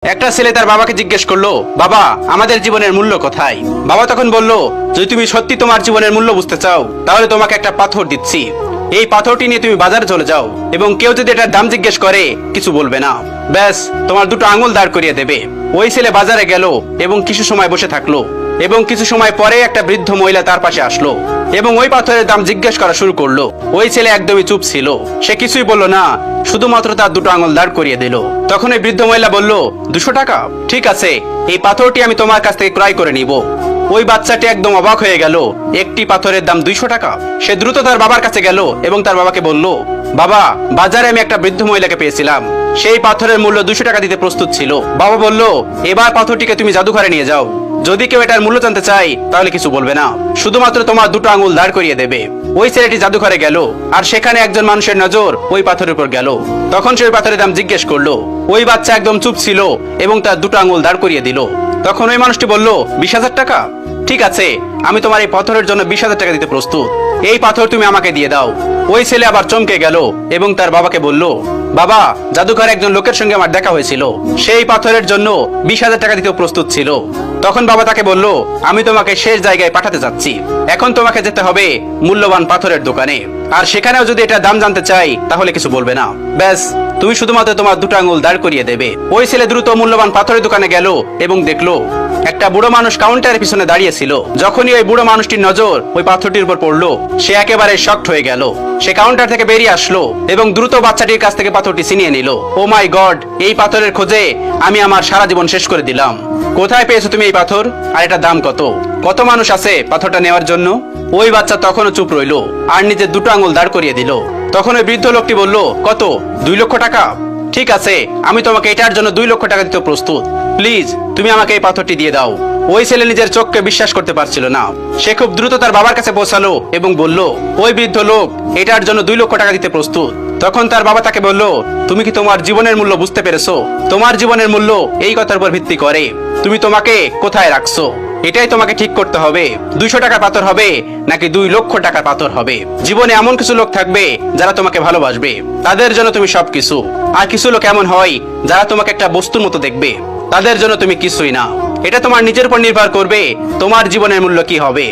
একটা ছেলে তার বাবাকে জিজ্ঞেস করলো, বাবা আমাদের জীবনের মূল্য কোথায়? বাবা তখন বলল, যদি তুমি সত্যি তোমার জীবনের মূল্য বুঝতে চাও তাহলে তোমাকে একটা পাথর দিচ্ছি। এই পাথরটি নিয়ে তুমি বাজারে চলে যাও এবং কেউ যদি এটার দাম জিজ্ঞেস করে কিছু বলবে না, ব্যাস তোমার দুটো আঙুল দাঁড় করিয়ে দেবে। ওই ছেলে বাজারে গেল এবং কিছু সময় বসে থাকলো এবং কিছু সময় পরে একটা বৃদ্ধ মহিলা তার পাশে আসলো এবং ওই পাথরের দাম জিজ্ঞেস করা শুরু করলো। ওই ছেলে একদমই চুপ ছিল, সে কিছুই বলল না, শুধুমাত্র তার দুটো আঙুল দাঁড় করিয়ে দিল। তখন ওই বৃদ্ধ মহিলা বলল, 200 টাকা? ঠিক আছে, এই পাথরটি আমি তোমার কাছ থেকে ক্রয় করে নিব। ওই বাচ্চাটি একদম অবাক হয়ে গেল, একটি পাথরের দাম 200 টাকা। সে দ্রুত তার বাবার কাছে গেল এবং তার বাবাকে বলল, বাবা বাজারে আমি একটা বৃদ্ধ মহিলাকে পেয়েছিলাম, সেই পাথরের মূল্য 200 টাকা দিতে প্রস্তুত ছিল। বাবা বলল, এবার পাথরটিকে তুমি জাদুঘরে নিয়ে যাও, যদি কেউ এটার মূল্য জানতে চায় তাহলে কিছু বলবে না, শুধুমাত্র তোমার দুটো আঙুল দাঁড় করিয়ে দেবে। ওই ছেলেটি জাদুঘরে গেল আর সেখানে একজন মানুষের নজর ওই পাথরের উপর গেল। তখন সে ওই পাথরের দাম জিজ্ঞেস করলো। ওই বাচ্চা একদম চুপ ছিল এবং তার দুটো আঙুল দাঁড় করিয়ে দিল। তখন ওই মানুষটি বলল, 20,000 টাকা? ঠিক আছে, আমি তোমার এই পাথরের জন্য 20,000 টাকা দিতে প্রস্তুত, এই পাথর তুমি আমাকে দিয়ে দাও। ওই ছেলে আবার চমকে গেল এবং তার বাবাকে বলল, বাবা জাদুঘরে একজন লোকের সঙ্গে আমার দেখা হয়েছিল, সেই পাথরের জন্য 20,000 টাকা দিতেও প্রস্তুত ছিল। তখন বাবা তাকে বলল, আমি তোমাকে শেষ জায়গায় পাঠাতে যাচ্ছি, এখন তোমাকে যেতে হবে মূল্যবান পাথরের দোকানে, আর সেখানেও যদি এটা দাম জানতে চাই তাহলে কিছু বলবে না, ব্যাস তুমি শুধুমাত্র তোমার দুটো আঙুল দাঁড় করিয়ে দেবে। ওই ছেলে দ্রুত মূল্যবান পাথরের দোকানে গেল এবং দেখলো একটা বুড়ো মানুষ কাউন্টারের পিছনে দাঁড়িয়ে ছিল। যখনই ওই বুড়ো মানুষটির নজর ওই পাথরটির উপর পড়লো, সে একেবারে শকড হয়ে গেল। সে কাউন্টার থেকে বেরিয়ে আসলো এবং দ্রুত বাচ্চাটির কাছ থেকে পাথরটি ছিনিয়ে নিল। ও মাই গড, এই পাথরের খোঁজে আমি আমার সারা জীবন শেষ করে দিলাম। কোথায় পেয়েছো তুমি এই পাথর, আর এটার দাম কত? কত মানুষ আছে পাথরটা নেওয়ার জন্য? ওই বাচ্চা তখনও চুপ রইল আর নিজের দুটো আঙুল দাঁড় করিয়ে দিল। তখন ওই বৃদ্ধ লোকটি বলল, কত? 2 লক্ষ টাকা? ঠিক আছে, আমি তোমাকে এটার জন্য 2 লক্ষ টাকা দিতে প্রস্তুত, প্লিজ তুমি আমাকে এই পাথরটি দিয়ে দাও। ওই ছেলে নিজের চোখকে বিশ্বাস করতে পারছিল না। সে খুব দ্রুত তার বাবার কাছে পৌঁছালো এবং বলল, ওই বৃদ্ধ লোক এটার জন্য 2 লক্ষ টাকা দিতে প্রস্তুত। তখন তার বাবা তাকে বলল, তুমি কি তোমার জীবনের মূল্য বুঝতে পেরেছো? তোমার জীবনের মূল্য এই কথার উপর ভিত্তি করে তুমি তোমাকে কোথায় রাখছো, এটাই তোমাকে ঠিক করতে হবে। 200 টাকার পাথর হবে নাকি 2 লক্ষ টাকার পাথর হবে? জীবনে এমন কিছু লোক থাকবে যারা তোমাকে ভালোবাসবে, তাদের জন্য তুমি সবকিছু। আর কিছু লোক এমন হয় যারা তোমাকে একটা বস্তুর মতো দেখবে, তাদের জন্য তুমি কিছুই না। এটা তোমার নিজের উপর নির্ভর করবে তোমার জীবনের মূল্য কি হবে।